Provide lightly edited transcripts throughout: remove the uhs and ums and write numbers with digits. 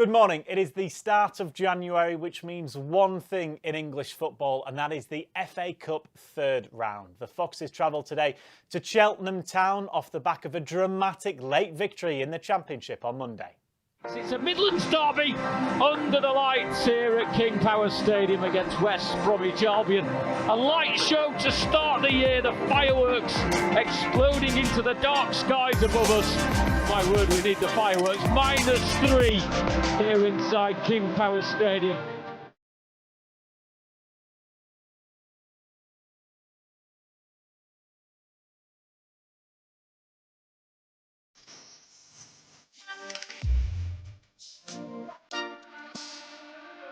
Good morning. It is the start of January, which means one thing in English football, and that is the FA Cup third round. The Foxes travel today to Cheltenham Town off the back of a dramatic late victory in the Championship on Monday. It's a Midlands derby under the lights here at King Power Stadium against West Bromwich Albion. A light show to start the year, the fireworks exploding into the dark skies above us. My word, we need the fireworks. -3 here inside King Power Stadium.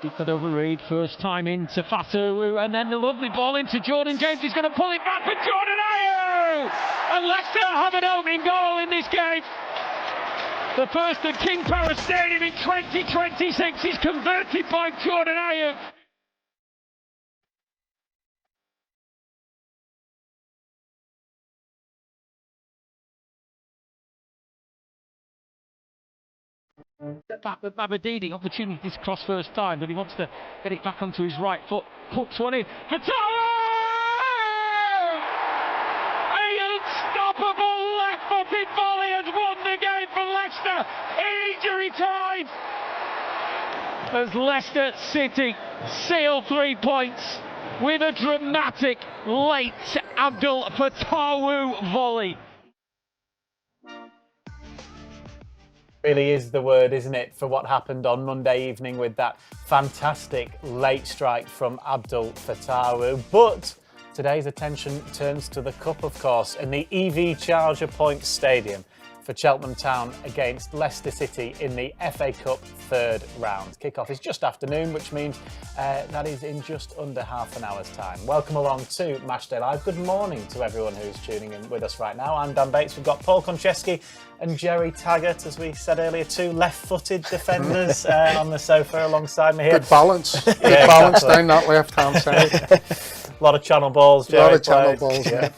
Deep over Reed, first time into Fatu, and then the lovely ball into Jordan James. He's going to pull it back for Jordan Ayew! And Leicester have an opening goal in this game. The first at King Power Stadium in 2026 is converted by Jordan Ayew. Back with Babadini, opportunity to cross first time, but he wants to get it back onto his right foot. Puts one in. Hatawa! An unstoppable left-footed volley has won the game for Leicester in injury time. As Leicester City seal 3 points with a dramatic late Abdul Fatawu volley. Really is the word, isn't it, for what happened on Monday evening with that fantastic late strike from Abdul Fatawu. But today's attention turns to the Cup, of course, in the EV Charger Point Stadium for Cheltenham Town against Leicester City in the FA Cup third round. Kickoff is just afternoon, which means that is in just under half an hour's time. Welcome along to Matchday Live. Good morning to everyone who's tuning in with us right now. I'm Dan Bates. We've got Paul Konchesky and Gerry Taggart, as we said earlier, two left-footed defenders on the sofa alongside me here. Good balance. Good balance down that left-hand side. A lot of channel balls, Gerry. A lot of channel balls, yeah.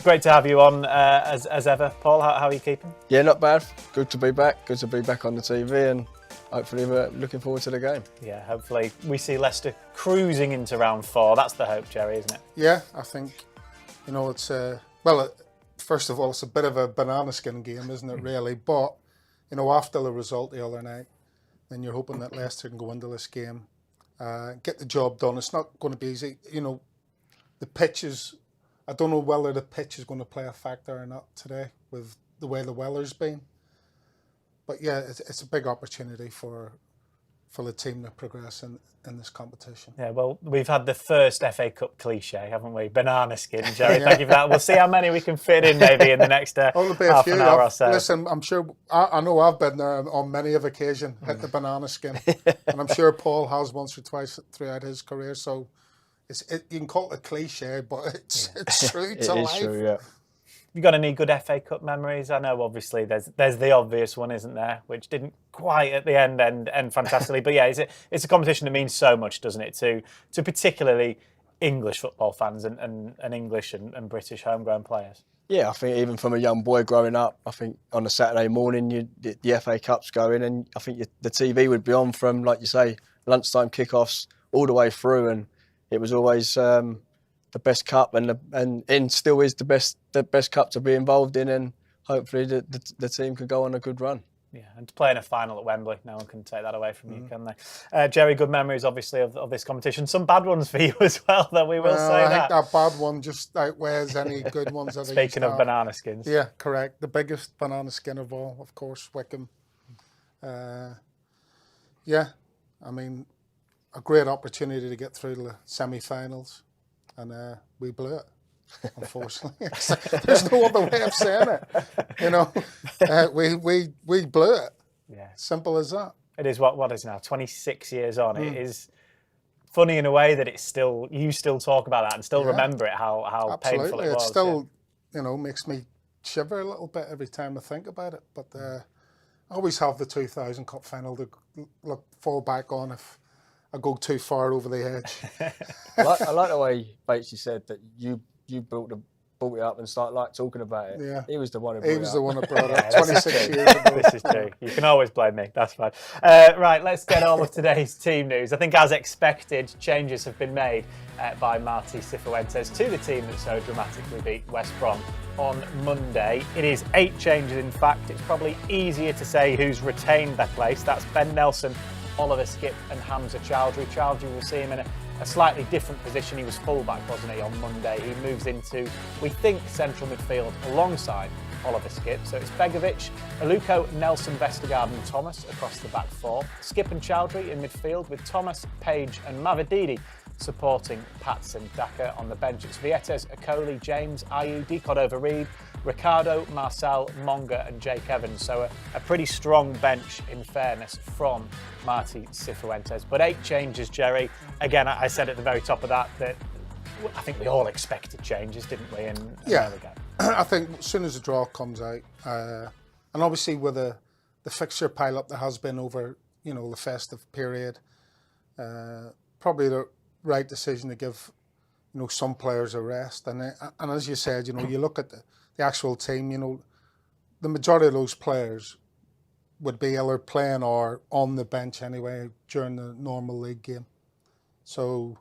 Great to have you on as ever. Paul, how are you keeping? Yeah, not bad. Good to be back. Good to be back on the TV, and hopefully we're looking forward to the game. Yeah, hopefully we see Leicester cruising into round 4. That's the hope, Gerry, isn't it? Yeah, I think, it's first of all, it's a bit of a banana skin game, isn't it, really? But, after the result the other night, then you're hoping that Leicester can go into this game, get the job done. It's not going to be easy. The pitch is, I don't know whether the pitch is going to play a factor or not today with the way the weather's been. But yeah, it's a big opportunity for the team to progress in this competition. Yeah, well, we've had the first FA Cup cliche, haven't we? Banana skin, Gerry. Yeah. Thank you for that. We'll see how many we can fit in maybe in the next half an hour or so. Listen, I'm sure, I know I've been there on many of occasions, hit the banana skin. And I'm sure Paul has once or twice throughout his career. So you can call it a cliche, but it's true. It's alive. It is true, yeah. You got any good FA Cup memories? I know obviously there's the obvious one, isn't there, which didn't quite at the end fantastically. But yeah, it's a competition that means so much, doesn't it, to particularly English football fans and English and British homegrown players. Yeah, I think even from a young boy growing up, I think on a Saturday morning the FA Cup's going, and I think the TV would be on from, like you say, lunchtime kickoffs all the way through, and it was always the best cup, and still is the best cup to be involved in, and hopefully the team could go on a good run. Yeah, and to play in a final at Wembley, no one can take that away from you, can they? Gerry, good memories obviously of this competition. Some bad ones for you as well, though, we will say I that. think that bad one just outweighs any good ones that Speaking of banana skins. Yeah, correct. The biggest banana skin of all, of course, Wickham. Yeah, I mean, a great opportunity to get through to the semi-finals, and we blew it, unfortunately. There's no other way of saying it. We blew it. Yeah. Simple as that. It is what is now 26 years on. It is funny in a way that you still talk about that and still remember it, how painful it was. It still, makes me shiver a little bit every time I think about it. But I always have the 2000 Cup final to fall back on if I go too far over the edge. I like the way Batesy said that you built brought it up and started talking about it. Yeah. He was the one who brought it up. He was the one that brought it up Yeah, 26 years ago. This is true. You can always blame me. That's fine. Right, let's get all of today's team news. I think, as expected, changes have been made by Marti Cifuentes to the team that so dramatically beat West Brom on Monday. It is 8 changes, in fact. It's probably easier to say who's retained their place. That's Ben Nelson, Oliver Skipp and Hamza Chowdhury. Chowdhury, will see him in a slightly different position. He was fullback, wasn't he, on Monday? He moves into, we think, central midfield alongside Oliver Skipp. So it's Begovic, Aluko, Nelson, Vestergaard and Thomas across the back four. Skipp and Chowdhury in midfield with Thomas, Page and Mavididi supporting Patson. Daka on the bench. It's Vietes, Okoli, James, Ayew, D. Cordova-Reid, Ricardo, Marcel, Monga and Jake Evans. So a pretty strong bench, in fairness, from Marti Cifuentes. But 8 changes, Gerry. Again, I said at the very top of that I think we all expected changes, didn't we? And there we go. I think as soon as the draw comes out, and obviously with the fixture pile-up there has been over, the festive period, probably the right decision to give, some players a rest. And as you said, you look at the actual team, the majority of those players would be either playing or on the bench anyway during the normal league game. So,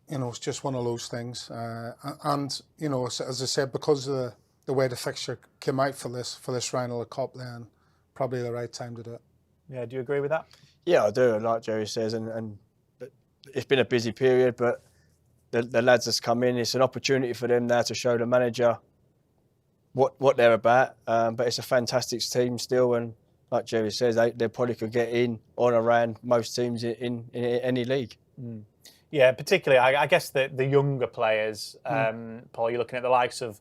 it's just one of those things. And, as I said, because of the way the fixture came out for this round of the Cup, then probably the right time to do it. Yeah, do you agree with that? Yeah, I do. Like Gerry says, and it's been a busy period, but the lads that's come in, it's an opportunity for them now to show the manager what they're about. But it's a fantastic team still, and like Gerry says, they probably could get in on around most teams in any league. Mm. Yeah, particularly, I guess the younger players, Paul, you're looking at the likes of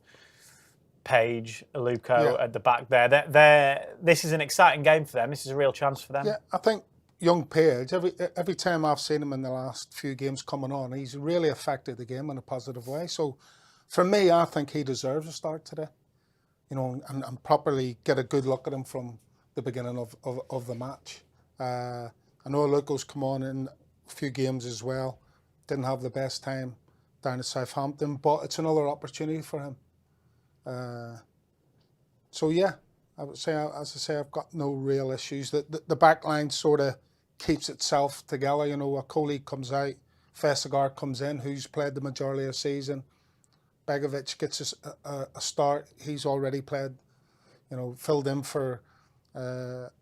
Page, Aluko at the back there. This is an exciting game for them. This is a real chance for them. Yeah, I think young Page, every time I've seen him in the last few games coming on, he's really affected the game in a positive way. So for me, I think he deserves a start today, and properly get a good look at him from the beginning of the match. I know Aluko's come on in a few games as well. Didn't have the best time down at Southampton, but it's another opportunity for him. So yeah, I would say, as I say, I've got no real issues. The back line sort of keeps itself together. Okoli comes out, Vestergaard comes in, who's played the majority of the season. Begovic gets a start. He's already played, filled in for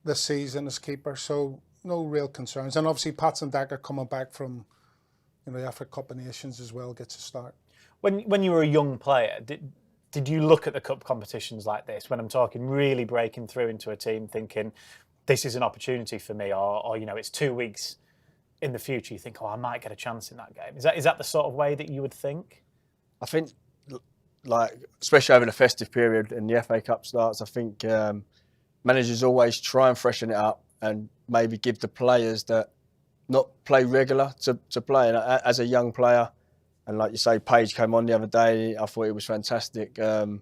this season as keeper. So no real concerns. And obviously Patson Daka coming back from the Africa Cup of Nations as well gets a start. When you were a young player, did you look at the cup competitions like this? When I'm talking really breaking through into a team, thinking this is an opportunity for me, or it's 2 weeks in the future, you think, I might get a chance in that game. Is that the sort of way that you would think? I think, especially over the festive period and the FA Cup starts, I think managers always try and freshen it up and maybe give the players that not play regular to play. And as a young player, and like you say, Page came on the other day, I thought he was fantastic. And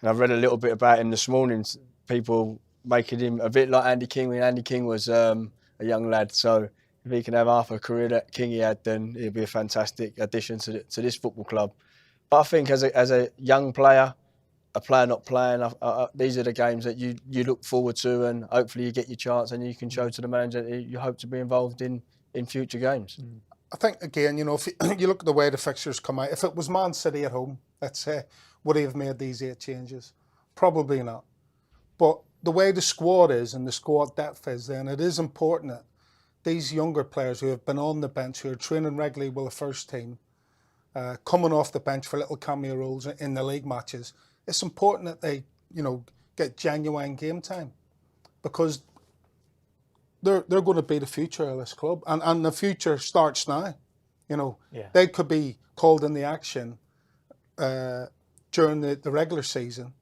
I've read a little bit about him this morning, people making him a bit like Andy King when Andy King was a young lad. So if he can have half a career that Kingy had, then he'll be a fantastic addition to this football club. But I think as a young player, a player not playing, these are the games that you look forward to, and hopefully you get your chance and you can show to the manager that you hope to be involved in future games. I think, again, if you look at the way the fixtures come out, if it was Man City at home, let's say, would he have made these 8 changes? Probably not. But the way the squad is and the squad depth is, then it is important that these younger players who have been on the bench, who are training regularly with the first team, coming off the bench for little cameo roles in the league matches, it's important that they, get genuine game time, because they're going to be the future of this club, and the future starts now. They could be called in the action during the regular season,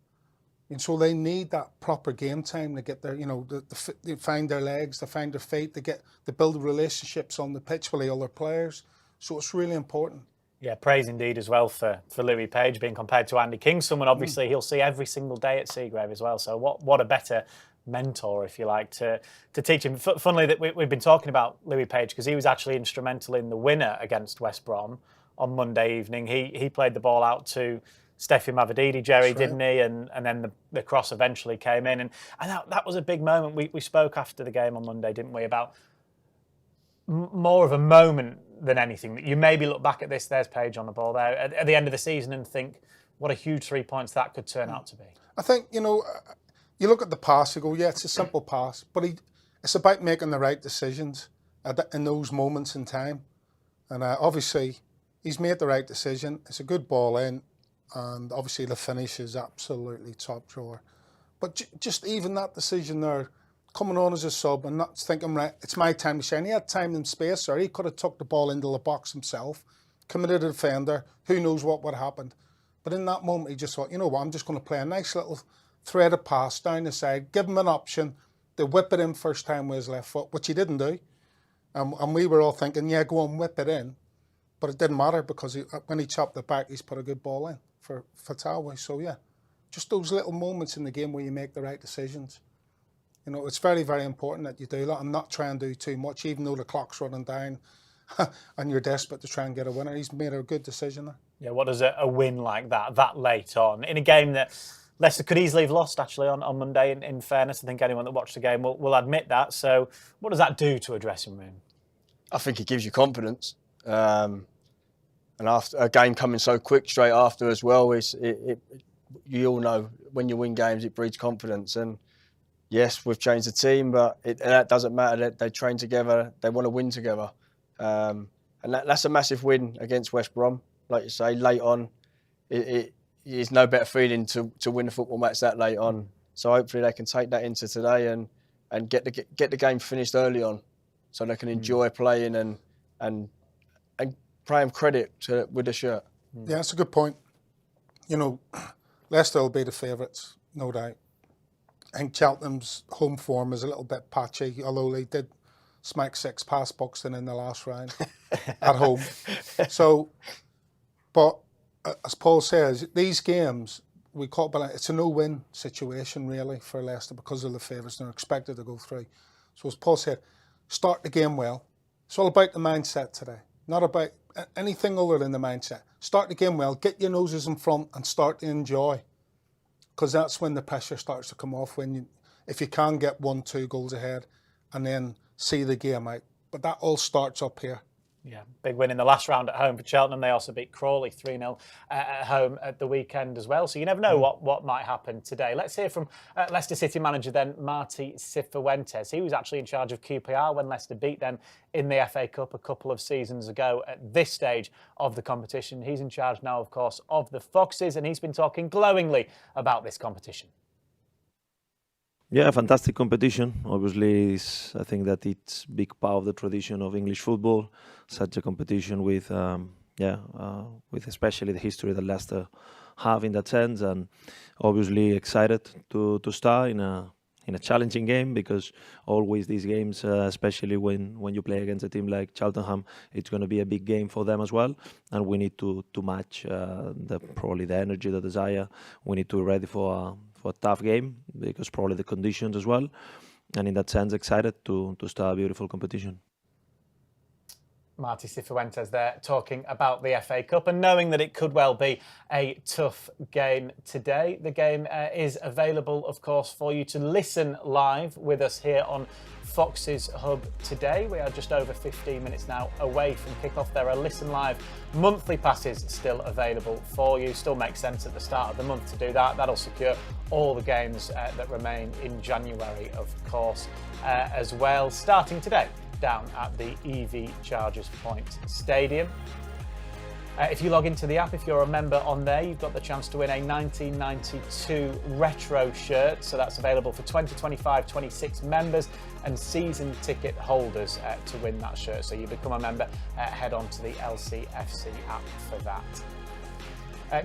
and so they need that proper game time to get their, to find their legs, to find their feet, to build relationships on the pitch with the other players. So it's really important. Yeah, praise indeed as well for Louis Page being compared to Andy King, someone obviously he'll see every single day at Seagrave as well. So what a better mentor, if you like, to teach him. Funnily that we've been talking about Louis Page because he was actually instrumental in the winner against West Brom on Monday evening. He played the ball out to Steffi Mavididi, Gerry, That's right. didn't he? And then the cross eventually came in. And that was a big moment. We spoke after the game on Monday, didn't we, about more of a moment than anything. That you maybe look back at this, there's Paige on the ball there, at the end of the season and think, what a huge 3 points that could turn out to be. I think, you look at the pass, you go, yeah, it's a simple pass, but it's about making the right decisions in those moments in time. And obviously, he's made the right decision. It's a good ball in, and obviously the finish is absolutely top drawer. But just even that decision there, coming on as a sub and not thinking, right, it's my time to shine. He had time and space, or he could have took the ball into the box himself, committed a defender, who knows what would have happened. But in that moment, he just thought, you know what, I'm just going to play a nice little threaded pass down the side, give him an option to whip it in first time with his left foot, which he didn't do. And we were all thinking, yeah, go on, whip it in. But it didn't matter because when he chopped it back, he's put a good ball in for Tawi. So, yeah, just those little moments in the game where you make the right decisions. It's very, very important that you do that and not try and do too much, even though the clock's running down and you're desperate to try and get a winner. He's made a good decision there. Yeah, what does a win like that late on, in a game that Leicester could easily have lost, actually, on Monday, in fairness? I think anyone that watched the game will admit that. So what does that do to a dressing room? I think it gives you confidence. And after a game coming so quick straight after as well, you all know when you win games, it breeds confidence. And yes, we've changed the team, but that doesn't matter. They train together. They want to win together. And that's a massive win against West Brom. Like you say, late on, it is no better feeling to win a football match that late on. So hopefully they can take that into today and get the game finished early on, so they can enjoy playing and pay them credit with the shirt. Yeah, that's a good point. Leicester will be the favourites, no doubt. I think Cheltenham's home form is a little bit patchy, although they did smack 6 past Buxton in the last round at home. So, but as Paul says, these games, it's a no-win situation really for Leicester because of the favourites, and they're expected to go through. So as Paul said, start the game well. It's all about the mindset today, not about anything other than the mindset. Start the game well, get your noses in front and start to enjoy, because that's when the pressure starts to come off, if you can get 1-2 goals ahead and then see the game out. But that all starts up here. Yeah, big win in the last round at home for Cheltenham. They also beat Crawley 3-0 at home at the weekend as well. So you never know what might happen today. Let's hear from Leicester City manager then, Marti Cifuentes. He was actually in charge of QPR when Leicester beat them in the FA Cup a couple of seasons ago at this stage of the competition. He's in charge now, of course, of the Foxes, and he's been talking glowingly about this competition. Yeah, fantastic competition. Obviously, I think that it's a big part of the tradition of English football. Such a competition with especially the history that Leicester have in that sense, and obviously excited to start in a challenging game, because always these games, especially when you play against a team like Cheltenham, it's going to be a big game for them as well, and we need to match probably the energy, the desire. We need to be ready for a tough game, because probably the conditions as well, and in that sense excited to start a beautiful competition. Marti Cifuentes there talking about the FA Cup and knowing that it could well be a tough game today. The game is available, of course, for you to listen live with us here on Foxes Hub today. We are just over 15 minutes now away from kickoff. There are Listen Live monthly passes still available for you. Still makes sense at the start of the month to do that. That'll secure all the games that remain in January, of course, as well. Starting today down at the EV Chargers Point Stadium. If you log into the app, if you're a member on there, you've got the chance to win a 1992 retro shirt. So that's available for 2025-26 members and season ticket holders to win that shirt. So you become a member, head on to the LCFC app for that.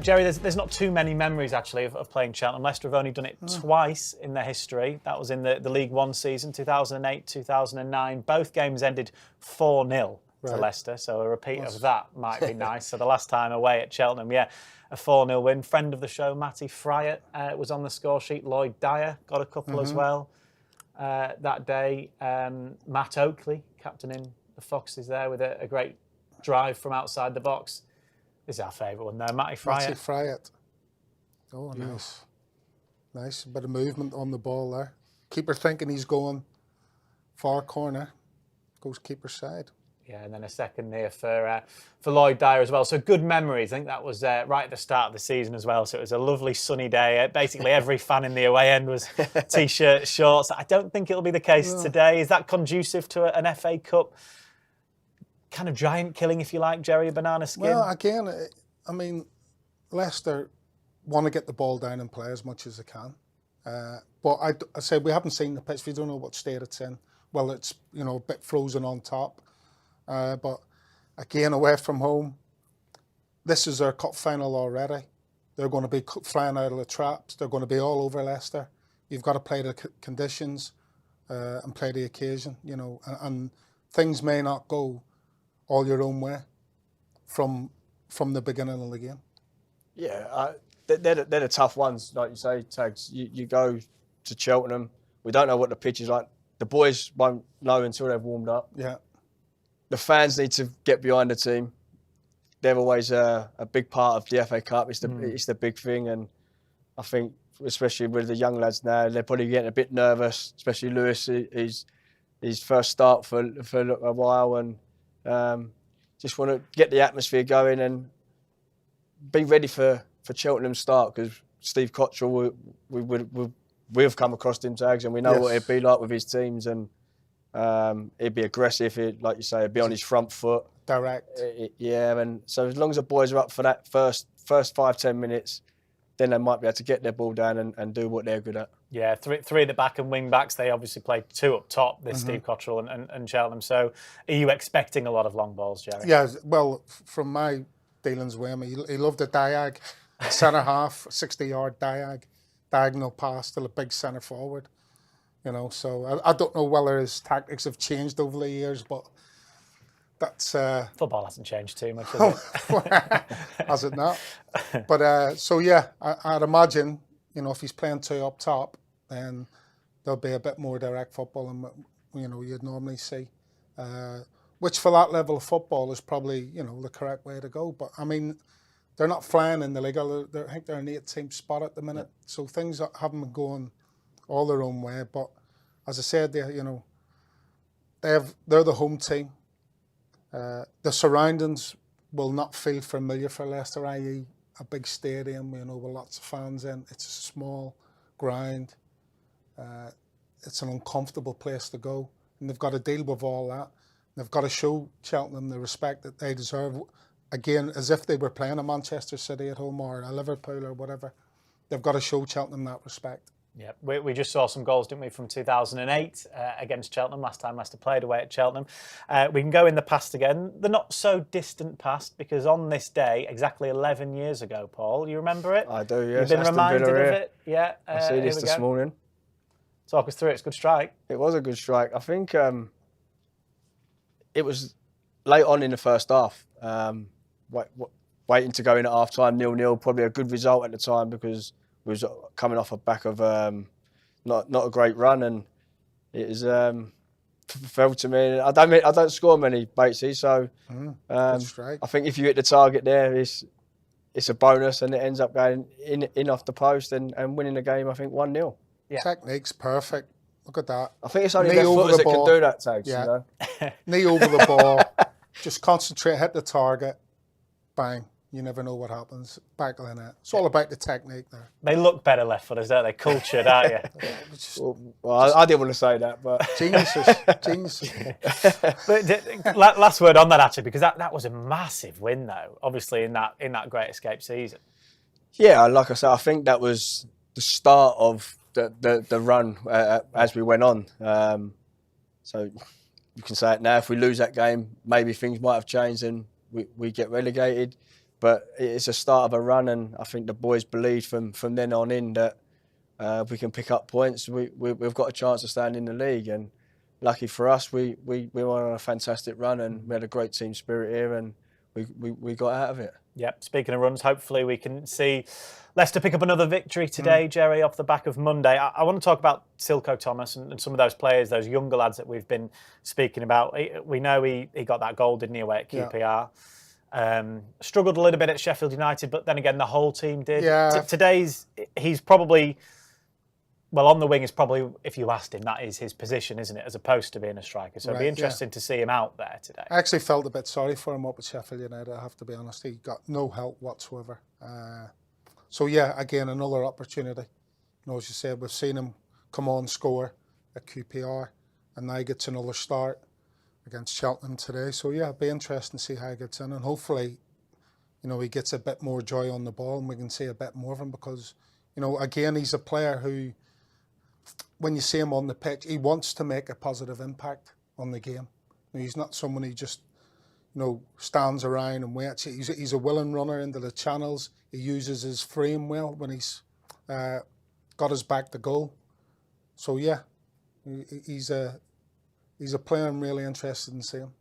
Gerry, there's not too many memories actually of playing Cheltenham. Leicester have only done it twice in their history. That was in the League One season, 2008, 2009. Both games ended 4-0 to Leicester, so a repeat of that might be nice. So the last time away at Cheltenham, a 4-0 win. Friend of the show, Matty Fryatt, was on the score sheet. Lloyd Dyer got a couple as well that day. Matt Oakley, captaining the Foxes there with a great drive from outside the box. This is our favourite one there, Matty Fryatt. Matty Fryatt. Oh, nice. Nice. A bit of movement on the ball there. Keeper thinking he's going far corner. Goes keeper side. Yeah, and then a second there for Lloyd Dyer as well. So good memories. I think that was right at the start of the season as well. So it was a lovely sunny day. Basically, every fan in the away end was T-shirt, shorts. I don't think it'll be the case today. Is that conducive to an FA Cup kind of giant killing, if you like, Gerry, banana skin? Well, again, I mean, Leicester want to get the ball down and play as much as they can. But I say we haven't seen the pitch. We don't know what state it's in. Well, it's, you know, a bit frozen on top. But again, away from home, this is their cup final already. They're going to be flying out of the traps. They're going to be all over Leicester. You've got to play the conditions and play the occasion, you know, and things may not go all your own way from the beginning of the game. Yeah, they're the tough ones, like you say, Tags. You go to Cheltenham, we don't know what the pitch is like. The boys won't know until they've warmed up. Yeah. The fans need to get behind the team. They're always a big part of the FA Cup. It's the big thing, and I think especially with the young lads now, they're probably getting a bit nervous. Especially Lewis, his first start for a while, and just want to get the atmosphere going and be ready for Cheltenham's start, because Steve Cottrell, we've come across him, Tags, and we know what it'd be like with his teams, and he'd be aggressive. Like you say, he'd be on his front foot. Direct. Yeah, and so as long as the boys are up for that first 5-10 minutes, then they might be able to get their ball down and do what they're good at. Yeah, three at the back and wing backs. They obviously played two up top, this Steve Cottrell and Cheltenham. So are you expecting a lot of long balls, Gerry? Yeah, well, from my dealings with him, he loved a diag, centre half, 60-yard diagonal pass to a big centre forward. You know, so I don't know whether his tactics have changed over the years, but that's... Football hasn't changed too much, has it? Has it not? But, so yeah, I'd imagine, you know, if he's playing two up top, then there'll be a bit more direct football than, you know, you'd normally see. Which for that level of football is probably, you know, the correct way to go. But, I mean, they're not flying in the league. I think they're an 8th-team spot at the minute. So things haven't been going all their own way, but as I said, you know, they're the home team. The surroundings will not feel familiar for Leicester, i.e. a big stadium, you know, with lots of fans in. It's a small ground. It's an uncomfortable place to go, and they've got to deal with all that. They've got to show Cheltenham the respect that they deserve, again, as if they were playing a Manchester City at home or a Liverpool or whatever. They've got to show Cheltenham that respect. Yeah, we just saw some goals, didn't we, from 2008 against Cheltenham, last time Leicester played away at Cheltenham. We can go in the past again, the not so distant past, because on this day, exactly 11 years ago, Paul, you remember it? I do, yes. You've been Aston reminded Villa of it? Yeah. I see this morning. Talk us through it. It's a good strike. It was a good strike. I think it was late on in the first half, waiting to go in at half-time, 0-0, probably a good result at the time, because we was coming off a back of not a great run, and it was fell to me. I don't score many, Batesy, so I think if you hit the target there, it's a bonus, and it ends up going in off the post and winning the game. I think 1-0. Yeah. Technique's perfect. Look at that. I think it's only left footers that can do that, Tags. Yeah. You know? Knee over the ball. Just concentrate, hit the target, bang. You never know what happens. Back of the net. It's all about the technique there. They look better left footers, don't they? Cultured, aren't you? Well, I didn't want to say that, but Geniuses. But last word on that, actually, because that was a massive win, though. Obviously, in that Great Escape season. Yeah, like I said, I think that was the start of the run as we went on. So you can say it now. If we lose that game, maybe things might have changed and we get relegated. But it's a start of a run, and I think the boys believed from then on in that if we can pick up points, we've got a chance of staying in the league. And lucky for us, we were on a fantastic run, and we had a great team spirit here, and we got out of it. Yep. Speaking of runs, hopefully we can see Leicester pick up another victory today, Gerry, off the back of Monday. I want to talk about Silko Thomas and some of those players, those younger lads that we've been speaking about. We know he got that goal, didn't he, away at QPR. Struggled a little bit at Sheffield United, but then again, the whole team did. Yeah. He's probably, well, on the wing is probably, if you asked him, that is his position, isn't it, as opposed to being a striker. So it'd be interesting to see him out there today. I actually felt a bit sorry for him up at Sheffield United, I have to be honest. He got no help whatsoever. So yeah, again, another opportunity. You know, as you said, we've seen him come on, score at QPR, and now he gets another start against Cheltenham today. So yeah, it'll be interesting to see how he gets in, and hopefully, you know, he gets a bit more joy on the ball and we can see a bit more of him, because, you know, again, he's a player who, when you see him on the pitch, he wants to make a positive impact on the game. You know, he's not someone who just, you know, stands around and waits. He's a willing runner into the channels. He uses his frame well when he's got his back to goal. So yeah, he's a player I'm really interested in seeing.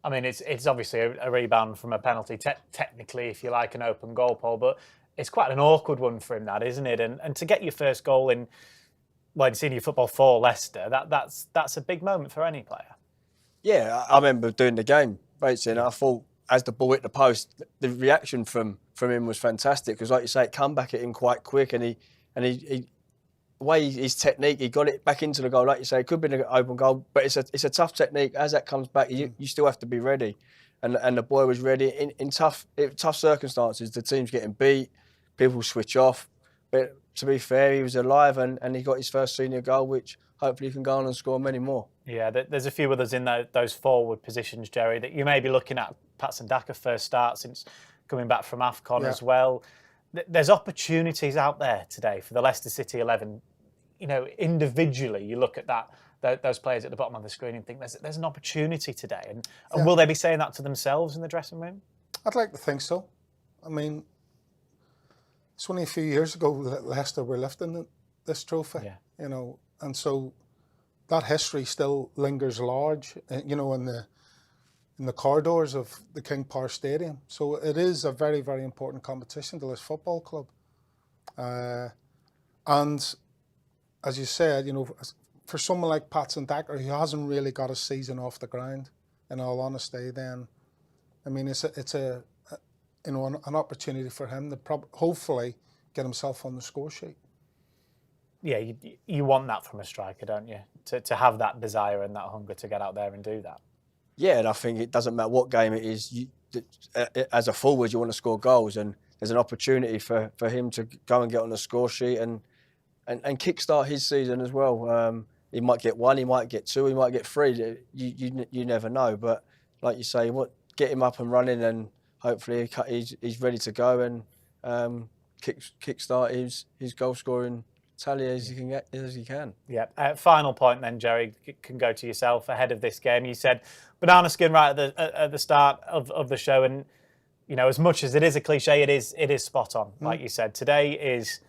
I mean, it's obviously a rebound from a penalty, technically, if you like, an open goal, Paul, but it's quite an awkward one for him, that, isn't it? And to get your first goal in, well, in senior football for Leicester, that's a big moment for any player. Yeah, I remember doing the game, basically, and I thought, as the ball hit the post, the reaction from him was fantastic, because, like you say, it come back at him quite quick, and he the way his technique, he got it back into the goal. Like you say, it could have been an open goal, but it's a tough technique. As that comes back, you still have to be ready, and the boy was ready in tough circumstances. The team's getting beat, people switch off, but to be fair, he was alive, and he got his first senior goal, which hopefully he can go on and score many more. Yeah, there's a few others in those forward positions, Gerry, that you may be looking at. Patson Daka first start since coming back from AFCON as well. There's opportunities out there today for the Leicester City 11. You know, individually, you look at those players at the bottom of the screen and think there's an opportunity today. And will they be saying that to themselves in the dressing room? I'd like to think so. I mean, it's only a few years ago that Leicester were lifting this trophy, you know, and so that history still lingers large, you know, in the corridors of the King Power Stadium. So it is a very, very important competition to this football club. And as you said, you know, for someone like Patson Daka, who hasn't really got a season off the ground, in all honesty, then, I mean, it's a you know, an opportunity for him to hopefully get himself on the score sheet. Yeah, you want that from a striker, don't you? To have that desire and that hunger to get out there and do that. Yeah, and I think it doesn't matter what game it is. As a forward, you want to score goals, and there's an opportunity for him to go and get on the score sheet and kickstart his season as well. He might get one, he might get two, he might get three. You never know. But like you say, get him up and running, and hopefully he's ready to go and kickstart his goal scoring tally as he can. Yeah. Final point then, Gerry, can go to yourself ahead of this game. You said banana skin right at the start of the show, and you know, as much as it is a cliche, it is spot on. Like you said, today is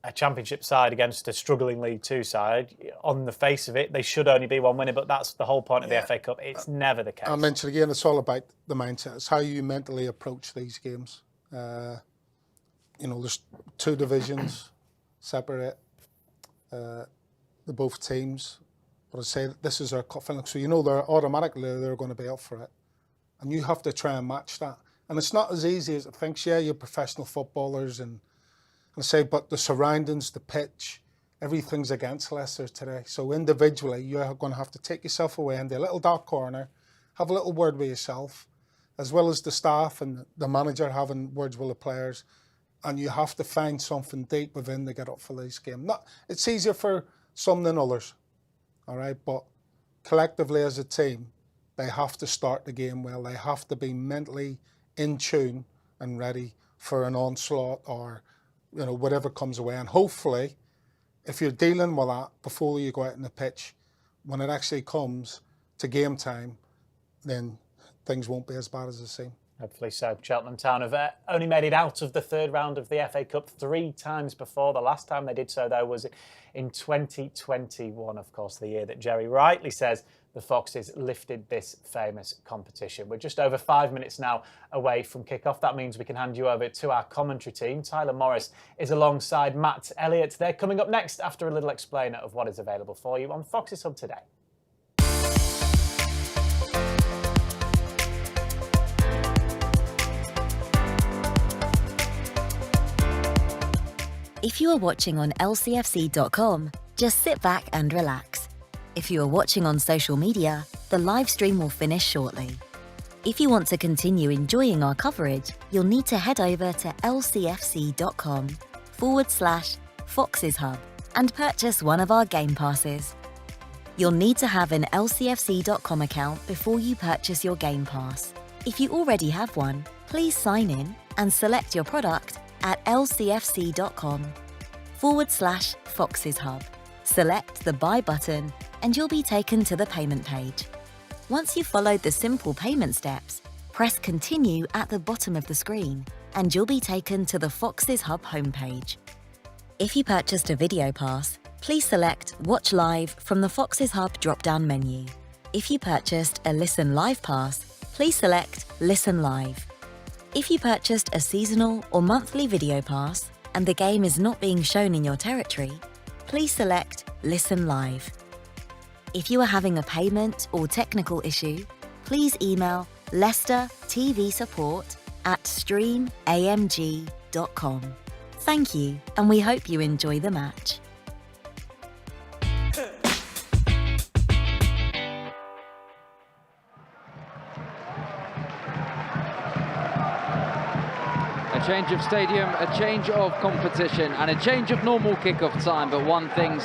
a Championship side against a struggling League Two side. On the face of it, they should only be one winner, but that's the whole point of the FA Cup. It's never the case. I mentioned again, it's all about the mindset. It's how you mentally approach these games. You know, there's two divisions separate the both teams, but I say this is our cup final, so you know they're going to be up for it, and you have to try and match that. And it's not as easy as it thinks. Yeah, you're professional footballers, and I say, but the surroundings, the pitch, everything's against Leicester today. So individually, you're going to have to take yourself away into a little dark corner, have a little word with yourself, as well as the staff and the manager having words with the players. And you have to find something deep within to get up for this game. It's easier for some than others, all right? But collectively as a team, they have to start the game well. They have to be mentally in tune and ready for an onslaught or, you know, whatever comes away. And hopefully, if you're dealing with that before you go out on the pitch, when it actually comes to game time, then things won't be as bad as they seem. Hopefully so. Cheltenham Town have only made it out of the third round of the FA Cup 3 times before. The last time they did so, though, was in 2021, of course, the year that Gerry rightly says the Foxes lifted this famous competition. We're just over 5 minutes now away from kick-off. That means we can hand you over to our commentary team. Tyler Morris is alongside Matt Elliott. They're coming up next after a little explainer of what is available for you on Foxes Hub today. If you are watching on lcfc.com, just sit back and relax. If you are watching on social media, the live stream will finish shortly. If you want to continue enjoying our coverage, you'll need to head over to lcfc.com/Foxes Hub and purchase one of our game passes. You'll need to have an lcfc.com account before you purchase your game pass. If you already have one, please sign in and select your product at lcfc.com/Foxes Hub. Select the Buy button and you'll be taken to the payment page. Once you've followed the simple payment steps, press Continue at the bottom of the screen and you'll be taken to the Foxes Hub homepage. If you purchased a video pass, please select Watch Live from the Foxes Hub drop-down menu. If you purchased a Listen Live pass, please select Listen Live. If you purchased a seasonal or monthly video pass and the game is not being shown in your territory, please select Listen Live. If you are having a payment or technical issue, please email Leicester TV Support at streamamg.com. Thank you, and we hope you enjoy the match. A change of stadium, a change of competition, and a change of normal kick-off time, but one thing